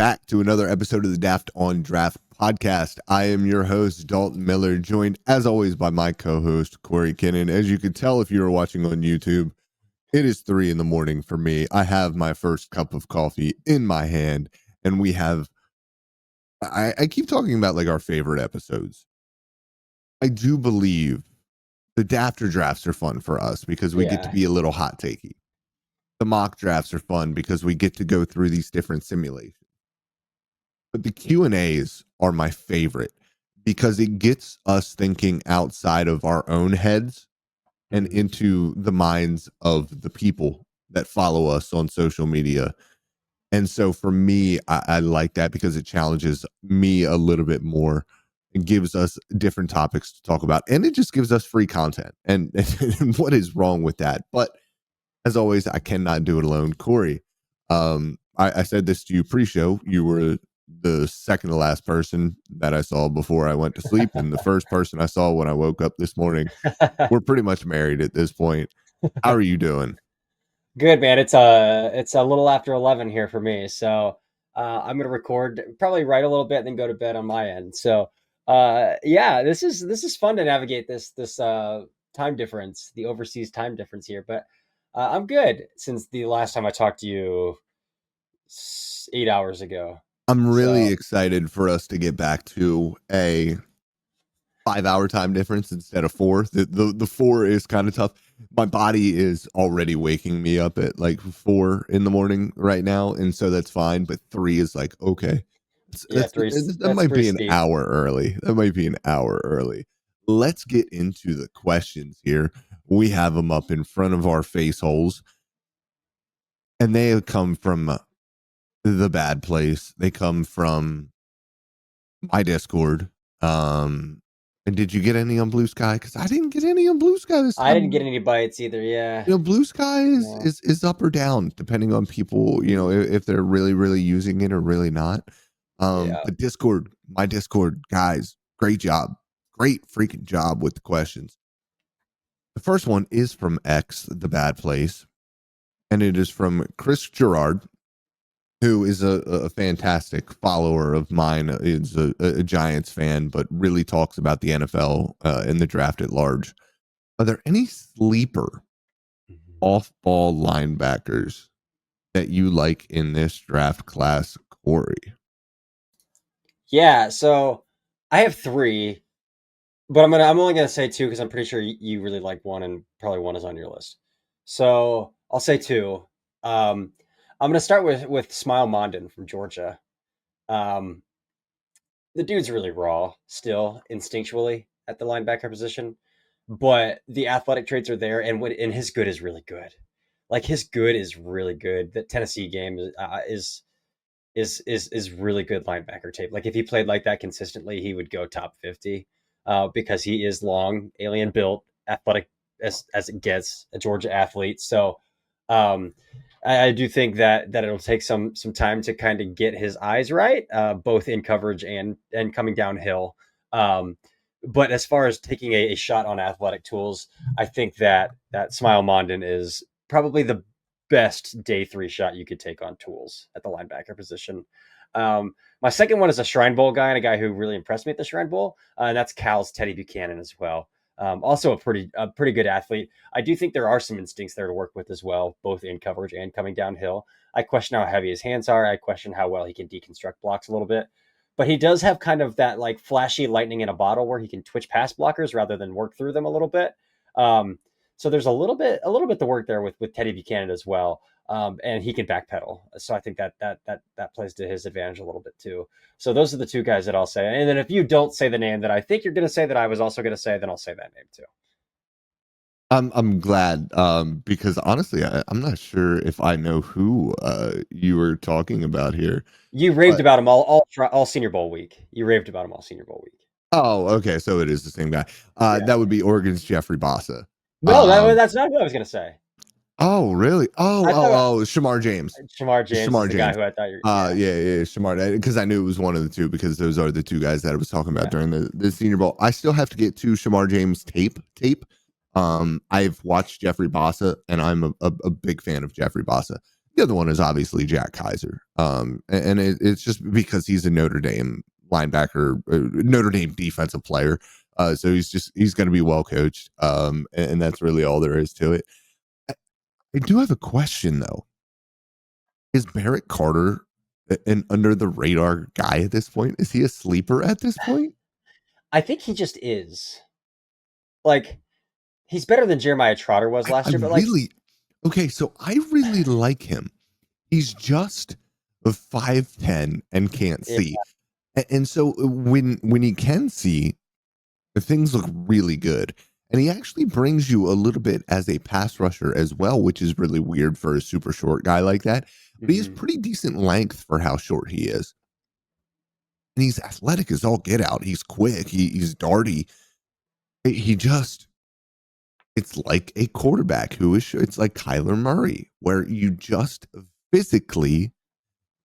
back to another episode of the Daft on Draft podcast. I am your host, Dalton Miller, joined as always by my co-host, Corey Kinnan. As you can tell if you are watching on YouTube, it is 3 a.m. for me. I have my first cup of coffee in my hand, and we have, I keep talking about like our favorite episodes. I do believe the Dafter drafts are fun for us because we get to be a little hot takey. The mock drafts are fun because we get to go through these different simulations. But the Q&As are my favorite because it gets us thinking outside of our own heads and into the minds of the people that follow us on social media. And so for me, I like that because it challenges me a little bit more. It gives us different topics to talk about, and it just gives us free content. And what is wrong with that? But as always, I cannot do it alone. Corey, I said this to you pre-show. You were the second to last person that I saw before I went to sleep, and the first person I saw when I woke up this morning. We're pretty much married at this point. How are you doing? Good, man. It's a little after 11 here for me, so I'm gonna record, probably write a little bit, and then go to bed on my end. So yeah, this is fun to navigate this time difference, the overseas time difference here. But I'm good since the last time I talked to you 8 hours ago. I'm really excited for us to get back to a 5-hour time difference instead of 4. The 4 is kind of tough. My body is already waking me up at like 4 in the morning right now, and so that's fine. But 3 is like, okay, that might be an hour early. That might be an hour early. Let's get into the questions here. We have them up in front of our face holes, and they have come from the bad place. They come from my Discord. And did you get any on Blue Sky? Because I didn't get any on Blue Sky this time. I didn't get any bites either. Yeah, you know, Blue Sky is up or down depending on people. You know, if they're really using it or really not. But Discord, my Discord guys, great job, great freaking job with the questions. The first one is from X, the bad place, and it is from Chris Gerard, who is a fantastic follower of mine, is a Giants fan, but really talks about the NFL and the draft at large. Are there any sleeper off-ball linebackers that you like in this draft class, Corey? Yeah, so I have 3, but I'm only gonna say 2 because I'm pretty sure you really like one, and probably one is on your list. So I'll say 2. I'm gonna start with Smile Mondon from Georgia. The dude's really raw still, instinctually at the linebacker position, but the athletic traits are there, and his good is really good. Like, his good is really good. The Tennessee game is really good linebacker tape. Like, if he played like that consistently, he would go top 50 because he is long, alien built, athletic as it gets, a Georgia athlete. So I do think that it'll take some time to kind of get his eyes right, both in coverage and coming downhill. But as far as taking a shot on athletic tools, I think that Smile Mondon is probably the best day 3 shot you could take on tools at the linebacker position. My second one is a Shrine Bowl guy, and a guy who really impressed me at the Shrine Bowl, and that's Cal's Teddy Buchanan as well. Also a pretty good athlete. I do think there are some instincts there to work with as well, both in coverage and coming downhill. I question how heavy his hands are. I question how well he can deconstruct blocks a little bit. But he does have kind of that like flashy lightning in a bottle where he can twitch past blockers rather than work through them a little bit. So there's a little bit to work there with Teddy Buchanan as well. And he can backpedal. So I think that plays to his advantage a little bit too. So those are the 2 guys that I'll say. And then if you don't say the name that I think you're going to say that I was also going to say, then I'll say that name too. I'm glad because honestly, I'm not sure if I know who you were talking about here. You raved about him all Senior Bowl week. You raved about him all Senior Bowl week. Oh, okay. So it is the same guy. That would be Oregon's Jeffrey Bassa. No, that's not what I was going to say. Oh, really? Oh, Shamar James. Shamar James is the guy who I thought you were... Yeah, Shamar. Because I knew it was one of the 2, because those are the 2 guys that I was talking about during the Senior Bowl. I still have to get to Shamar James tape. I've watched Jeffrey Bassa, and I'm a big fan of Jeffrey Bassa. The other one is obviously Jack Kaiser. It's just because he's a Notre Dame linebacker, Notre Dame defensive player. So he's going to be well coached. And that's really all there is to it. I do have a question though. Is Barrett Carter an under the radar guy at this point? Is he a sleeper at this point? I think he just is. Like, he's better than Jeremiah Trotter was last year, but okay, so I really like him. He's just 5'10" and can't see. And so when he can see, things look really good. And he actually brings you a little bit as a pass rusher as well, which is really weird for a super short guy like that. But he's pretty decent length for how short he is. And he's athletic as all get out. He's quick. He's darty. It's like a quarterback it's like Kyler Murray, where you just physically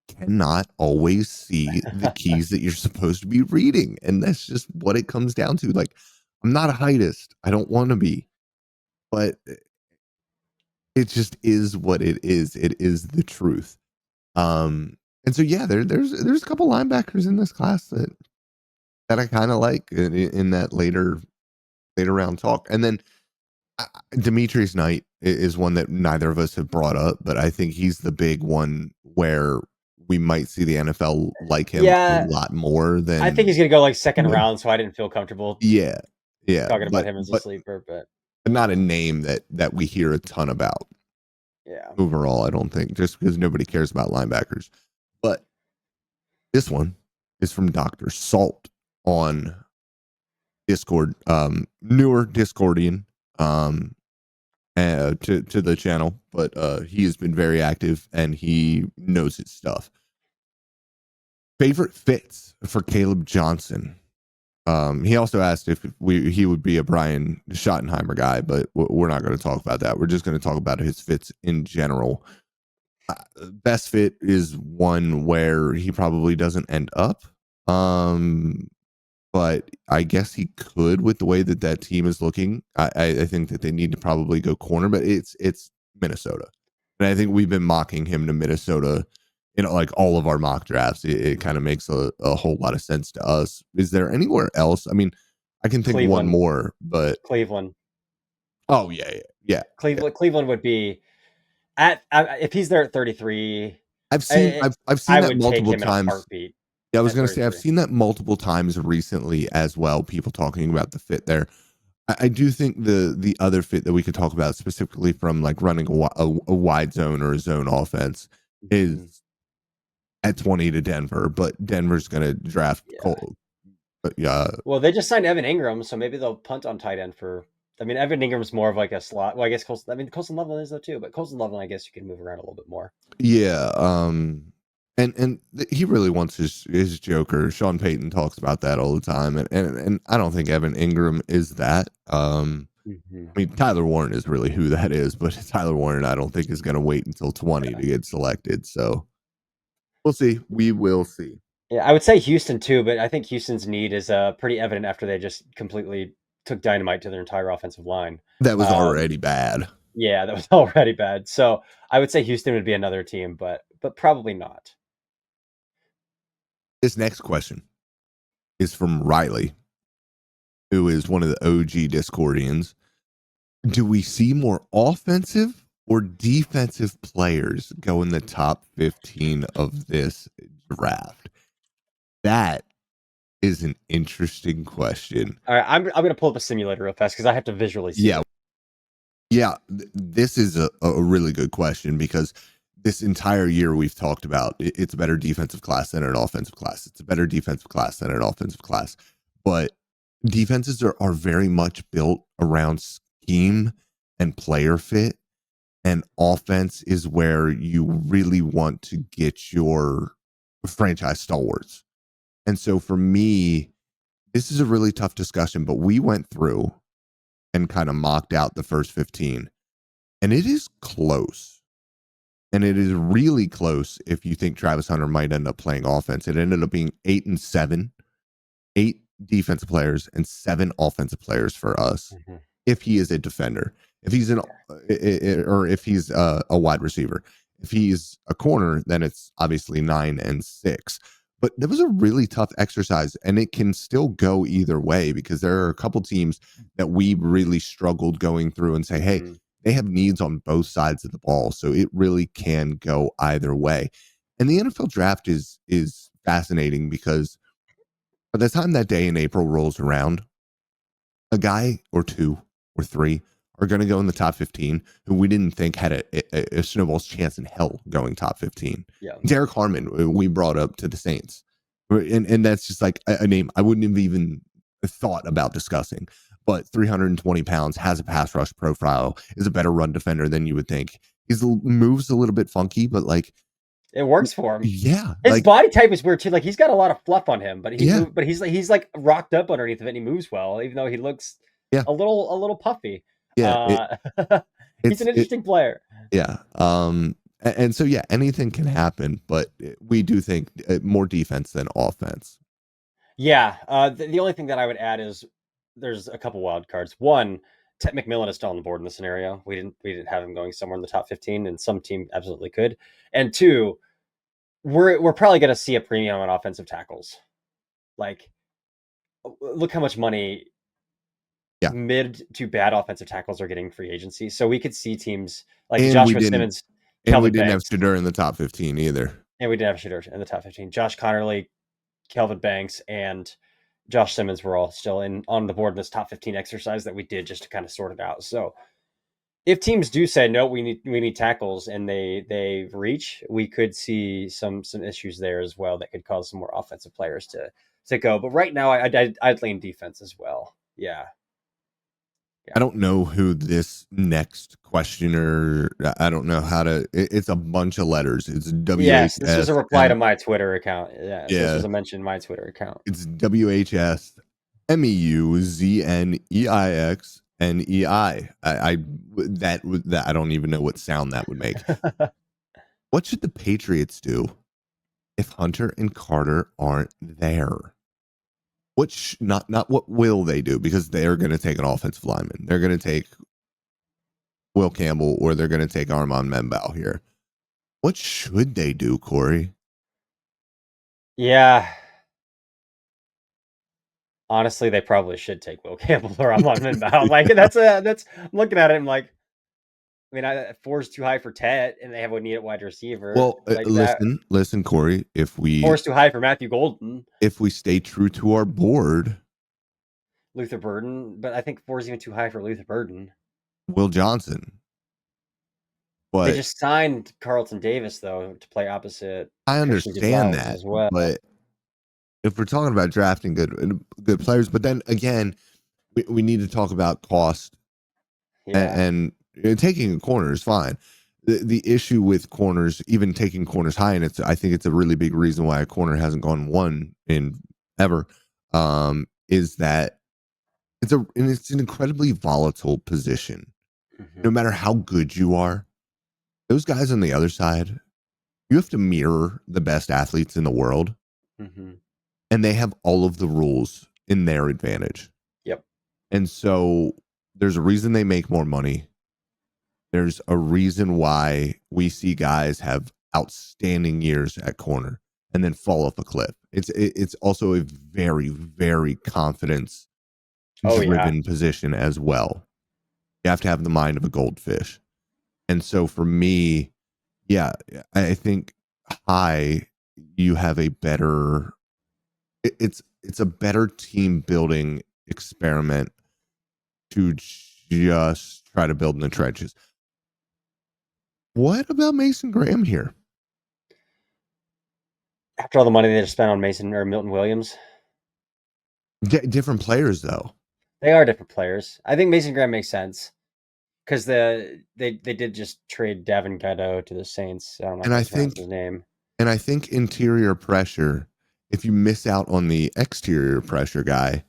cannot always see the keys that you're supposed to be reading. And that's just what it comes down to. Like, I'm not a heightist. I don't want to be, but it just is what it is. It is the truth. And so yeah, there's a couple linebackers in this class that I kind of like in that later round talk. And then Demetrius Knight is one that neither of us have brought up, but I think he's the big one where we might see the NFL like him a lot more than. I think he's going to go like second round, so I didn't feel comfortable. Yeah, talking about him as a sleeper, but not a name that we hear a ton about. Yeah. Overall, I don't think, just because nobody cares about linebackers. But this one is from Dr. Salt on Discord, newer Discordian to the channel, but he has been very active and he knows his stuff. Favorite fits for Kaleb Johnson. He also asked if he would be a Brian Schottenheimer guy, but we're not going to talk about that. We're just going to talk about his fits in general. Best fit is one where he probably doesn't end up. But I guess he could with the way that team is looking. I think that they need to probably go corner, but it's Minnesota. And I think we've been mocking him to Minnesota in like all of our mock drafts. It kind of makes a whole lot of sense to us. Is there anywhere else? I mean, I can think one more, but Cleveland. Oh yeah. Cleveland would be if he's there at 33. I've seen that multiple times. Yeah, I was going to say I've seen that multiple times recently as well. People talking about the fit there. I do think the other fit that we could talk about specifically from like running a wide zone or a zone offense is at 20 to Denver, but Denver's going to draft Cole. Well, they just signed Evan Ingram, so maybe they'll punt on tight end for. I mean, Evan Ingram's more of like a slot. Well, I guess Colson Loveland is though too, but Colson Loveland, I guess you can move around a little bit more. Yeah. And he really wants his Joker. Sean Payton talks about that all the time, and I don't think Evan Ingram is that. I mean, Tyler Warren is really who that is, but Tyler Warren I don't think is going to wait until 20 to get selected. So we'll see. We will see. Yeah, I would say Houston too, but I think Houston's need is pretty evident after they just completely took dynamite to their entire offensive line. That was already bad. Yeah, that was already bad. So I would say Houston would be another team, but probably not. This next question is from Riley, who is one of the OG Discordians. Do we see more offensive or defensive players go in the top 15 of this draft? That is an interesting question. All right, I'm going to pull up a simulator real fast because I have to visually see it. Yeah, this is a really good question because this entire year we've talked about it's a better defensive class than an offensive class. It's a better defensive class than an offensive class. But defenses are very much built around scheme and player fit. And offense is where you really want to get your franchise stalwarts. And so for me, this is a really tough discussion, but we went through and kind of mocked out the first 15. And it is close. And it is really close if you think Travis Hunter might end up playing offense. It ended up being 8 and 7, 8 defensive players and 7 offensive players for us. If he is a defender, if he's if he's a wide receiver. If he's a corner, then it's obviously 9 and 6. But that was a really tough exercise, and it can still go either way because there are a couple teams that we really struggled going through and say, hey, Mhm. they have needs on both sides of the ball, so it really can go either way. And the NFL draft is fascinating because by the time that day in April rolls around, a guy or two or three are going to go in the top 15 who we didn't think had a snowball's chance in hell going top 15. Yeah. Derek Harmon, we brought up to the Saints. And that's just like a name I wouldn't have even thought about discussing. But 320 pounds, has a pass rush profile, is a better run defender than you would think. His moves a little bit funky, but like, It works for him. yeah, His like, body type is weird too. Like he's got a lot of fluff on him, but yeah, he's like rocked up underneath of it and he moves well, even though he looks yeah, a little puffy. yeah. He's an It, interesting player. yeah. And so, yeah, anything can happen, but we do think more defense than offense. Yeah. The only thing that I would add is there's a couple wild cards. One, Ted McMillan is still on the board in the scenario. We didn't have him going somewhere in the top 15, and some team absolutely could. And two, we're probably going to see a premium on offensive tackles. Like, look how much money Yeah. mid to bad offensive tackles are getting free agency. So we could see teams like And we Joshua didn't Simmons, and we Kelvin didn't have Banks, Shedeur in the top 15 either. and we did have Shedeur in the top 15. Josh Connerly, Kelvin Banks, and Josh Simmons were all still on the board in this top 15 exercise that we did just to kind of sort it out. So if teams do say no, we need tackles, and they reach, we could see some issues there as well that could cause some more offensive players to go. But right now, I'd lean defense as well. Yeah. I don't know who this next questioner, I don't know how to, it's a bunch of letters. It's Yes, this was a reply to WHSM. my Twitter account. Yeah, so this Yeah. was a mention in my Twitter account. It's WHSMEUZNEIXNEI. That I don't even know what sound that would make. What should the Patriots do if Hunter and Carter aren't there? Not what will they do, because they're going to take an offensive lineman. They're going to take Will Campbell, or they're going to take Armand Membao here. What should they do, Corey? Yeah. Honestly, they probably should take Will Campbell or Amon Minbow. Like that's I'm looking at it. I'm like, I mean, 4 is too high for Tet, and they have a need at wide receiver. Well, Like that, listen, Corey. 4 is too high for Matthew Golden, If we stay true to our board, Luther Burden, but I think 4 is even too high for Luther Burden. Will Johnson. They But just signed Carlton Davis though to play opposite. I Christian understand Gonzalez that. as well. But if we're talking about drafting good players, but then again, we need to talk about cost. Yeah. And taking a corner is fine. The issue with corners, even taking corners high, and I think it's a really big reason why a corner hasn't gone one in ever, is that it's an incredibly volatile position. No matter how good you are, those guys on the other side, you have to mirror the best athletes in the world, and they have all of the rules in their advantage. Yep. And so there's a reason they make more money. There's a reason why we see guys have outstanding years at corner and then fall off a cliff. It's also a very, very confidence driven position as well. You have to have the mind of a goldfish. And so for me, yeah, I think high, you have a better, it's a better team building experiment to just try to build in the trenches. What about Mason Graham here? After all the money they just spent on Mason or Milton Williams, Different players, though. they are different players. I think Mason Graham makes sense because they did just trade Davin Gado to the Saints. I don't know And if I that's think his name. And I think interior pressure, if you miss out on the exterior pressure guy,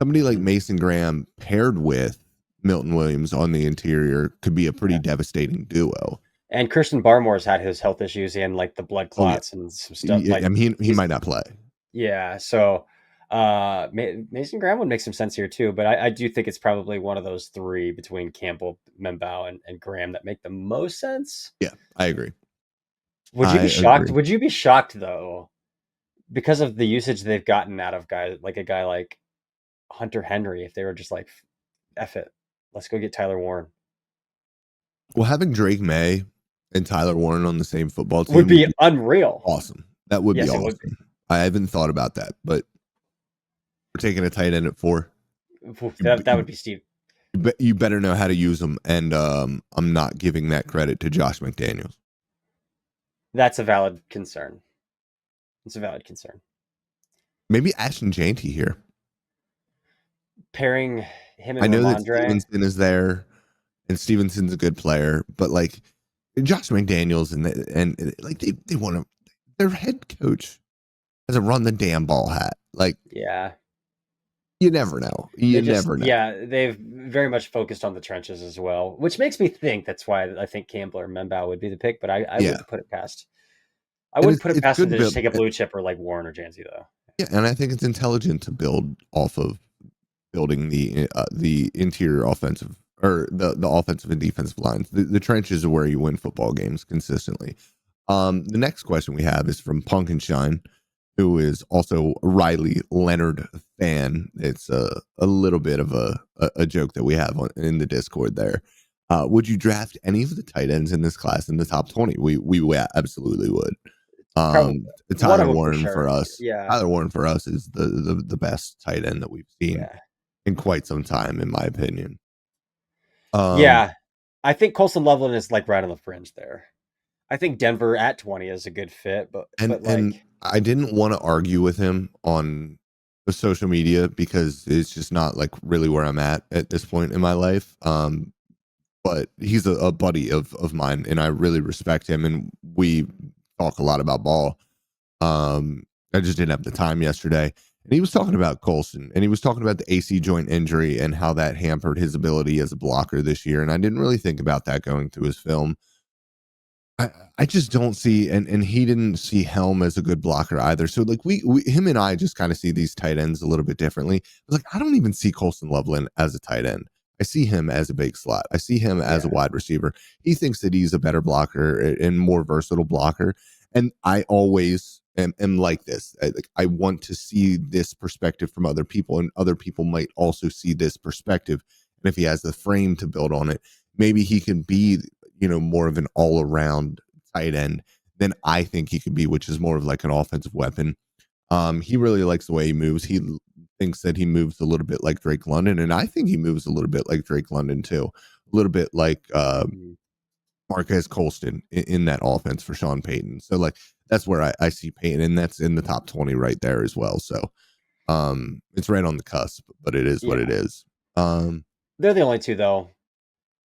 somebody like Mason Graham paired with Milton Williams on the interior could be a pretty devastating duo. And Christian Barmore's had his health issues and like the blood clots and some stuff. Yeah, Like I mean, he might not play. Yeah, so Mason Graham would make some sense here too, but I do think it's probably one of those three between Campbell, Membao, and Graham that make the most sense. Yeah, I agree. Would you I be shocked? agree. Would you be shocked though, because of the usage they've gotten out of a guy like Hunter Henry, if they were just like, F it, let's go get Tyler Warren? Well, having Drake May and Tyler Warren on the same football Would team would be be unreal. awesome. That would be Yes, it would be. awesome. I haven't thought about that, but we're taking a tight end at 4. That would be Steve. You better know how to use them, and I'm not giving that credit to Josh McDaniels. That's a valid concern. It's a valid concern. Maybe Ashton Janty here. Pairing him and I know that Ramondre. Stevenson is there, and Stevenson's a good player, but like Josh McDaniels and like they want to. Their head coach has a run the damn ball hat. Like, Yeah. you never know. You never know. Yeah, they've very much focused on the trenches as well, which makes me think that's why I think Campbell or Membow would be the pick. But I wouldn't put it past. I And wouldn't put it it's past them good to just build. take a blue chip or like Warren or Janzy though. Yeah, and I think it's intelligent to build off of building the interior offensive or the offensive and defensive lines. The trenches are where you win football games consistently. The next question we have is from Punk and Shine, who is also a Riley Leonard fan. It's a little bit of a joke that we have in the Discord there. Would you draft any of the tight ends in this class in the top 20? We absolutely would. Probably Tyler Warren for for sure. us. Yeah. Tyler Warren for us is the best tight end that we've seen in quite some time, in my opinion. Yeah. I think Colson Loveland is like right on the fringe there. I think Denver at 20 is a good fit, but I didn't want to argue with him on the social media because it's just not like really where I'm at this point in my life. But he's a buddy of mine, and I really respect him, and we talk a lot about ball. I just didn't have the time yesterday. And he was talking about Colson, and he was talking about the AC joint injury and how that hampered his ability as a blocker this year. And I didn't really think about that going through his film. I just don't see, and he didn't see Helm as a good blocker either. So like him and I just kind of see these tight ends a little bit differently. Like, I don't even see Colson Loveland as a tight end. I see him as a big slot. I see him as a wide receiver. He thinks that he's a better blocker and more versatile blocker. And I always am like this. I want to see this perspective from other people, and other people might also see this perspective. And if he has the frame to build on it, maybe he can be, more of an all-around tight end than I think he could be, which is more of like an offensive weapon. He really likes the way he moves. He thinks that he moves a little bit like Drake London, and I think he moves a little bit like Drake London too. A little bit like Marquez Colston in that offense for Sean Payton. So like that's where I see Payton, and that's in the top 20 right there as well. So it's right on the cusp, but it is what it is. They're the only two though.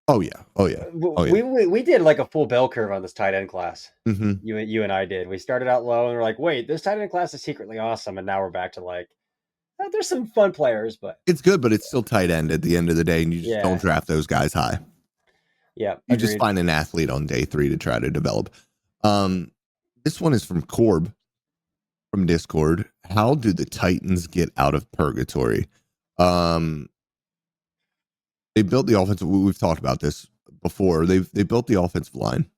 Oh yeah. We did like a full bell curve on this tight end class. Mm-hmm. You and I did. We started out low and we're like, wait, this tight end class is secretly awesome, and now we're back to like, there's some fun players, but it's good, but it's still tight end at the end of the day, and you just don't draft those guys high. Yeah, you just find an athlete on day 3 to try to develop. This one is from Corb from Discord. How do the Titans get out of purgatory? They built the offensive. We've talked about this before. They built the offensive line.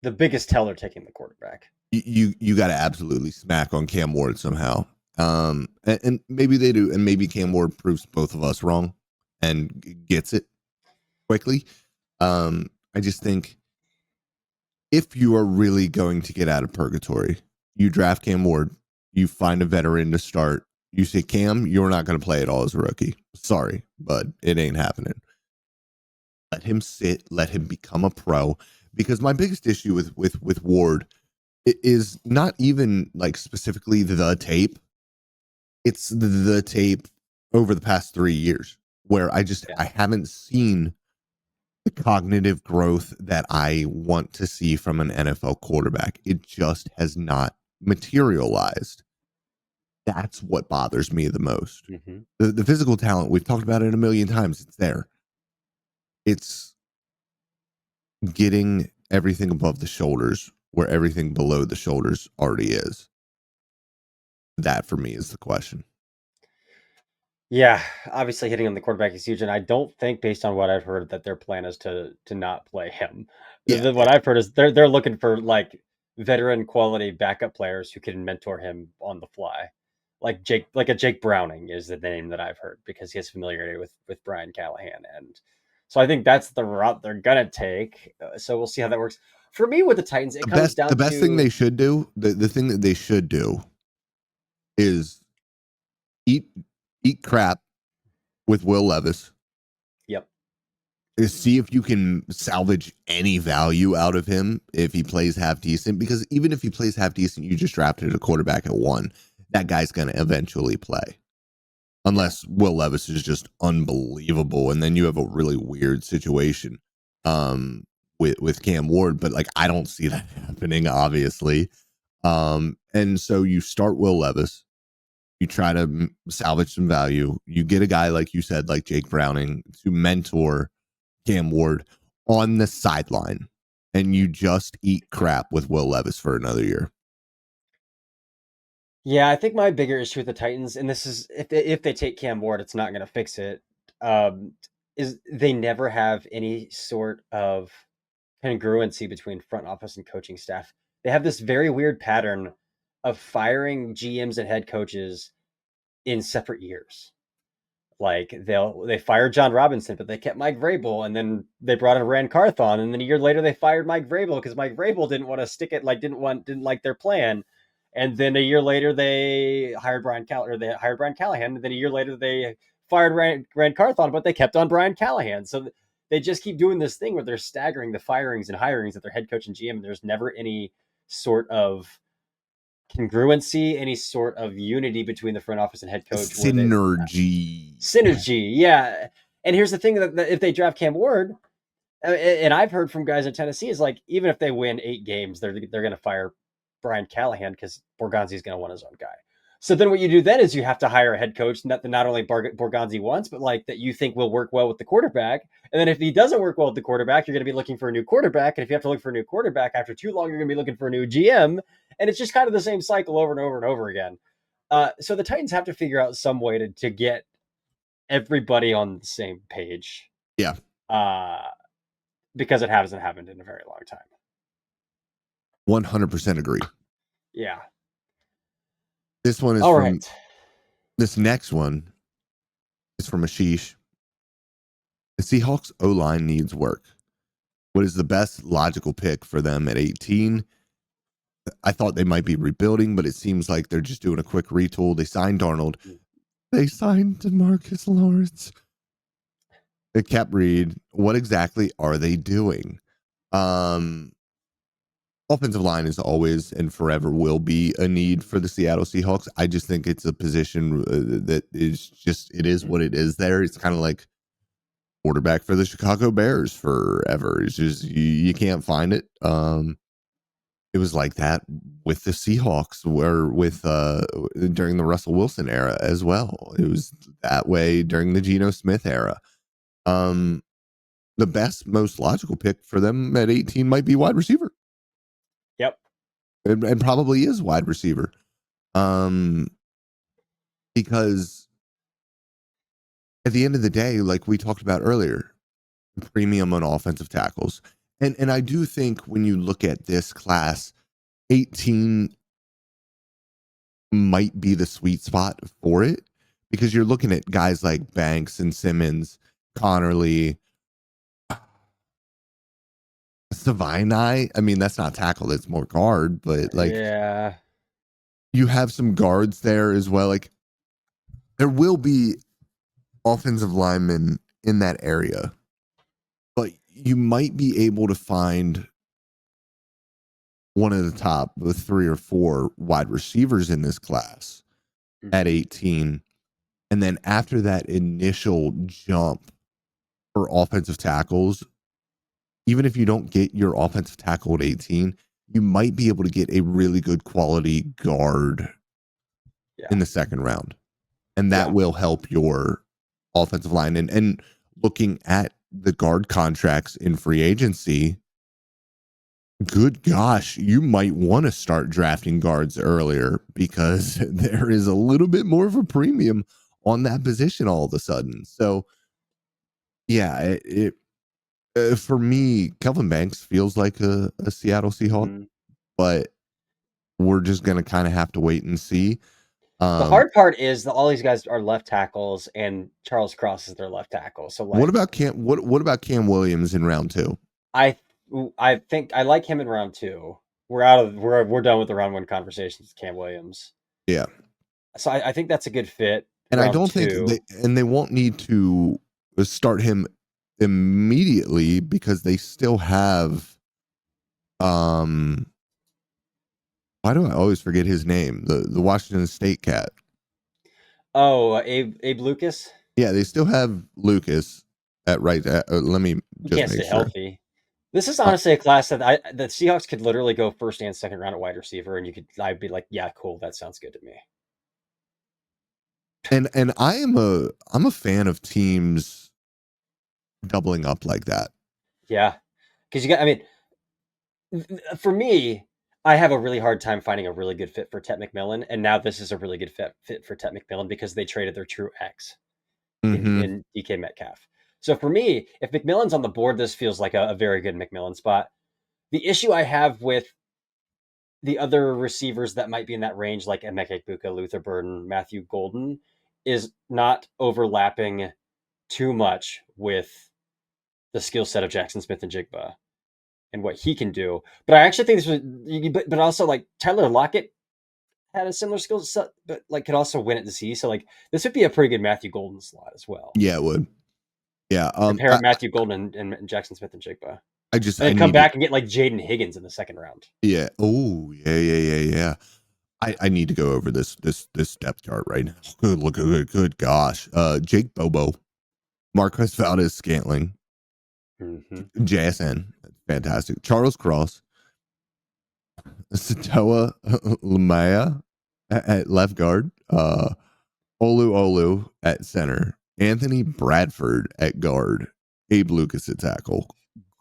The biggest teller taking the quarterback. You got to absolutely smack on Cam Ward somehow. And maybe they do, and maybe Cam Ward proves both of us wrong and gets it quickly. I just think if you are really going to get out of purgatory, you draft Cam Ward, you find a veteran to start. You say, Cam, you're not going to play at all as a rookie. Sorry, but it ain't happening. Let him sit. Let him become a pro. Because my biggest issue with Ward is not even like specifically the tape. It's the tape over the past 3 years where I haven't seen the cognitive growth that I want to see from an NFL quarterback. It just has not materialized. That's what bothers me the most. Mm-hmm. The physical talent, we've talked about it a million times. It's there. It's getting everything above the shoulders where everything below the shoulders already is. That for me is the question. Yeah, obviously hitting on the quarterback is huge, and I don't think, based on what I've heard, that their plan is to not play him. What I've heard is they're looking for like veteran quality backup players who can mentor him on the fly. Like a Jake Browning is the name that I've heard because he has familiarity with Brian Callahan. And so I think that's the route they're going to take. So we'll see how that works. For me with the Titans, it comes down to... The best thing they should do, the thing that they should do is eat crap with Will Levis. Yep. Is see if you can salvage any value out of him if he plays half decent, because even if he plays half decent, you just drafted a quarterback at 1. That guy's going to eventually play. Unless Will Levis is just unbelievable, and then you have a really weird situation with Cam Ward. But like, I don't see that happening, obviously. And so you start Will Levis, you try to salvage some value. You get a guy, like you said, like Jake Browning, to mentor Cam Ward on the sideline, and you just eat crap with Will Levis for another year. Yeah, I think my bigger issue with the Titans, and this is if they take Cam Ward, it's not going to fix it. Is they never have any sort of congruency between front office and coaching staff. They have this very weird pattern of firing GMs and head coaches in separate years. Like they fired John Robinson, but they kept Mike Vrabel, and then they brought in Rand Carthon, and then a year later they fired Mike Vrabel because Mike Vrabel didn't want to stick it, like didn't like their plan. And then a year later they hired Brian Callahan, and then a year later they fired Rand Carthon, but they kept on Brian Callahan. So they just keep doing this thing where they're staggering the firings and hirings of their head coach and GM, and there's never any sort of congruency, any sort of unity between the front office and head coach. Synergy. Yeah. And here's the thing, that if they draft Cam Ward, and I've heard from guys in Tennessee, is like, even if they win 8 games, they're going to fire Brian Callahan because Borgonzi's going to want his own guy. So then what you do then is you have to hire a head coach that not only Borgonzi wants, but like that you think will work well with the quarterback. And then if he doesn't work well with the quarterback, you're going to be looking for a new quarterback. And if you have to look for a new quarterback after too long, you're going to be looking for a new GM. And it's just kind of the same cycle over and over and over again. So the Titans have to figure out some way to get everybody on the same page. Yeah. Because it hasn't happened in a very long time. 100% agree. Yeah. This one is all from, right. This next one is from Ashish. The Seahawks O-line needs work. What is the best logical pick for them at 18? I thought they might be rebuilding, but it seems like they're just doing a quick retool. They signed Darnold. They signed DeMarcus Lawrence. They kept Reed. What exactly are they doing? Offensive line is always and forever will be a need for the Seattle Seahawks. I just think it's a position that is just, it is what it is there. It's kind of like quarterback for the Chicago Bears forever. It's just, you can't find it. It was like that with the Seahawks, where with during the Russell Wilson era as well. It was that way during the Geno Smith era. The best, most logical pick for them at 18 might be wide receiver. Yep. And probably is wide receiver. Because at the end of the day, like we talked about earlier, premium on offensive tackles. And I do think when you look at this class, 18 might be the sweet spot for it, because you're looking at guys like Banks and Simmons, Connerly, Savini. I mean, that's not tackle, that's more guard, but like, yeah, you have some guards there as well. Like, there will be offensive linemen in that area, but you might be able to find one of the top 3 or 4 wide receivers in this class at 18. And then after that initial jump for offensive tackles, even if you don't get your offensive tackle at 18, you might be able to get a really good quality guard in the second round. And that will help your offensive line. And looking at the guard contracts in free agency, good gosh, you might want to start drafting guards earlier, because there is a little bit more of a premium on that position all of a sudden. So, yeah, for me, Kelvin Banks feels like a Seattle Seahawk. but we're just going to kind of have to wait and see. The hard part is that all these guys are left tackles, and Charles Cross is their left tackle. So, like, what about Cam Williams in round 2? I think I like him in round 2. We're done with the round 1 conversations with Cam Williams. Yeah. So I think that's a good fit. And I don't think they won't need to start him immediately because they still have why do I always forget his name? The Washington State cat. Oh, Abe Lucas? Yeah, they still have Lucas at right. Let me just can't make stay sure. healthy. This is honestly a class that the Seahawks could literally go first and second round at wide receiver, and I'd be like, yeah, cool, that sounds good to me. And I'm a fan of teams doubling up like that. Yeah, because I mean, for me, I have a really hard time finding a really good fit for Tet McMillan, and now this is a really good fit for Tet McMillan because they traded their true X in DK Metcalf. So for me, if McMillan's on the board, this feels like a very good McMillan spot. The issue I have with the other receivers that might be in that range, like Emeka Egbuka, Luther Burden, Matthew Golden, is not overlapping too much with the skill set of Jackson Smith-Njigba and what he can do. But I actually think this was, but also like Tyler Lockett had a similar skill set, but like could also win at the C. So like this would be a pretty good Matthew Golden slot as well. Yeah, it would. Yeah, compare Matthew Golden and Jackson Smith-Njigba. I come back and get like Jaden Higgins in the second round. Yeah. Oh, yeah. I need to go over this depth chart right now. Good gosh. Jake Bobo, Marquez Valdez-Scantling, JSN, fantastic. Charles Cross, Satoa Lamaya at left guard, Olu at center, Anthony Bradford at guard, Abe Lucas at tackle.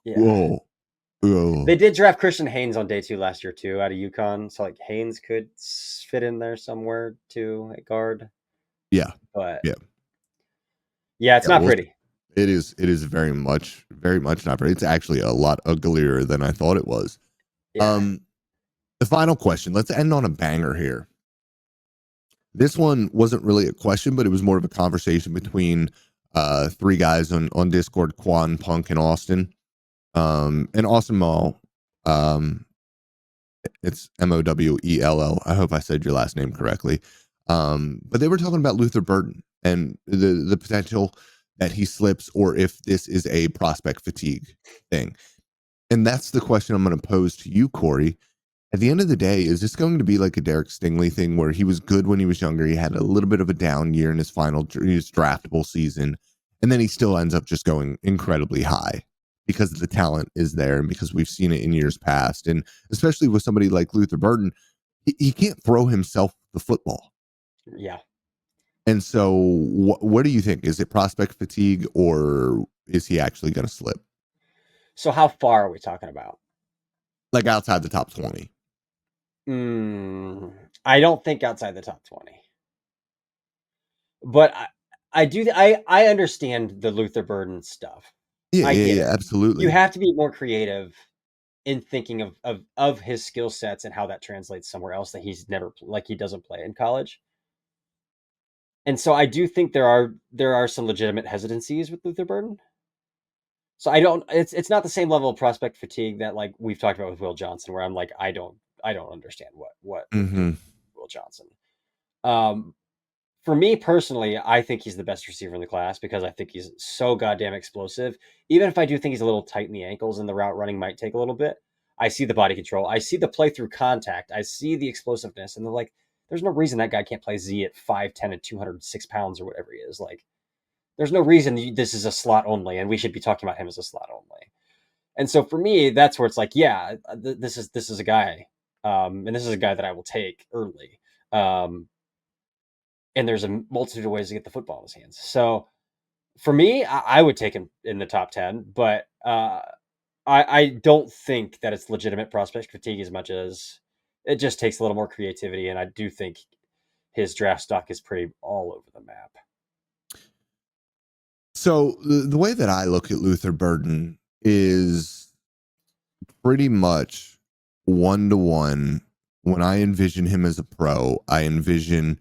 Yeah. Whoa. They did draft Christian Haynes on day 2 last year too, out of UConn. So like Haynes could fit in there somewhere too at guard. Yeah, but yeah, it's not pretty. It is very much not pretty. It's actually a lot uglier than I thought it was. Yeah. The final question. Let's end on a banger here. This one wasn't really a question, but it was more of a conversation between 3 guys on Discord, Quan, Punk, and Austin. And Austin Mall, it's Mowell. I hope I said your last name correctly. But they were talking about Luther Burden and the potential that he slips, or if this is a prospect fatigue thing. And that's the question I'm going to pose to you, Corey. At the end of the day, is this going to be like a Derek Stingley thing where he was good when he was younger? He had a little bit of a down year in his draftable season, and then he still ends up just going incredibly high because the talent is there and because we've seen it in years past. And especially with somebody like Luther Burden, he can't throw himself the football. Yeah. And so what do you think? Is it prospect fatigue, or is he actually going to slip? So how far are we talking about? Like outside the top 20? I don't think outside the top 20. But I understand the Luther Burden stuff. Yeah, absolutely. You have to be more creative in thinking of his skill sets and how that translates somewhere else that he's never, like, he doesn't play in college. And so I do think there are some legitimate hesitancies with Luther Burden. So it's not the same level of prospect fatigue that like we've talked about with Will Johnson, where I'm like, I don't understand what Will Johnson. For me personally, I think he's the best receiver in the class because I think he's so goddamn explosive. Even if I do think he's a little tight in the ankles and the route running might take a little bit, I see the body control. I see the play through contact. I see the explosiveness. And they're like, there's no reason that guy can't play Z at 5'10" and 206 pounds or whatever he is. Like, there's no reason this is a slot only, and we should be talking about him as a slot only. And so for me, that's where it's like, yeah, this is a guy, and this is a guy that I will take early. And there's a multitude of ways to get the football in his hands. So for me, I would take him in the top 10, but I don't think that it's legitimate prospect fatigue as much as it just takes a little more creativity. And I do think his draft stock is pretty all over the map. So the way that I look at Luther Burden is pretty much 1-to-1, when I envision him as a pro, I envision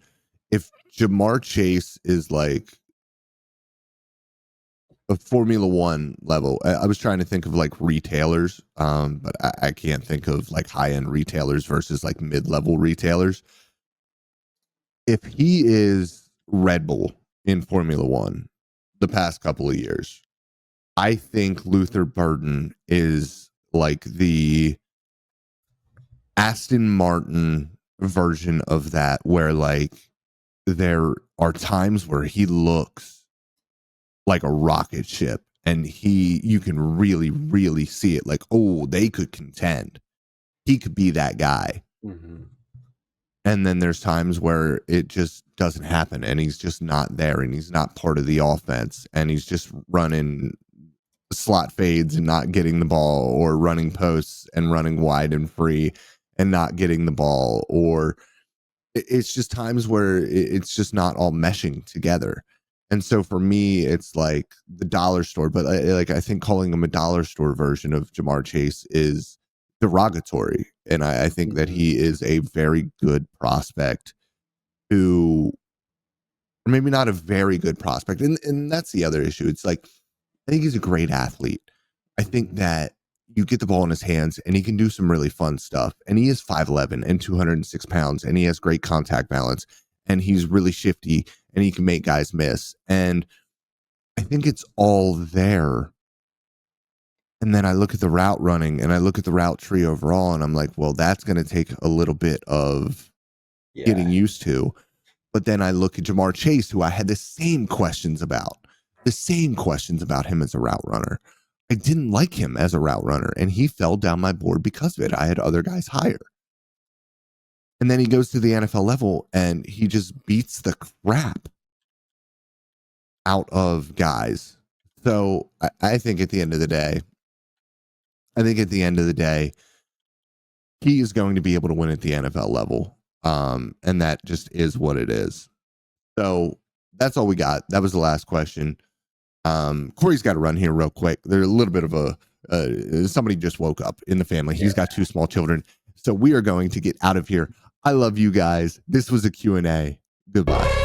if Jamar Chase is like a Formula One level. I was trying to think of like retailers, but I can't think of like high end retailers versus like mid level retailers. If he is Red Bull in Formula One the past couple of years, I think Luther Burden is like the Aston Martin version of that, where like there are times where he looks like a rocket ship and you can really see it, like, oh, they could contend, he could be that guy. Mm-hmm. And then there's times where it just doesn't happen and he's just not there and he's not part of the offense and he's just running slot fades and not getting the ball, or running posts and running wide and free and not getting the ball, or it's just times where it's just not all meshing together. And so for me, it's like the dollar store, but I think calling him a dollar store version of Jamar Chase is derogatory. And I think that he is a very good prospect who, or maybe not a very good prospect. And that's the other issue. It's like, I think he's a great athlete. I think that you get the ball in his hands and he can do some really fun stuff. And he is 5'11" and 206 pounds and he has great contact balance and he's really shifty and he can make guys miss. And I think it's all there. And then I look at the route running and I look at the route tree overall and I'm like, well, that's going to take a little bit of getting used to. But then I look at Jamar Chase, who I had the same questions about him as a route runner. I didn't like him as a route runner, and he fell down my board because of it. I had other guys higher. And then he goes to the NFL level, and he just beats the crap out of guys. So I think at the end of the day, he is going to be able to win at the NFL level. And that just is what it is. So that's all we got. That was the last question. Corey's got to run here real quick. There's a little bit of somebody just woke up in the family. He's got 2 small children. So we are going to get out of here. I love you guys. This was a Q&A. Goodbye.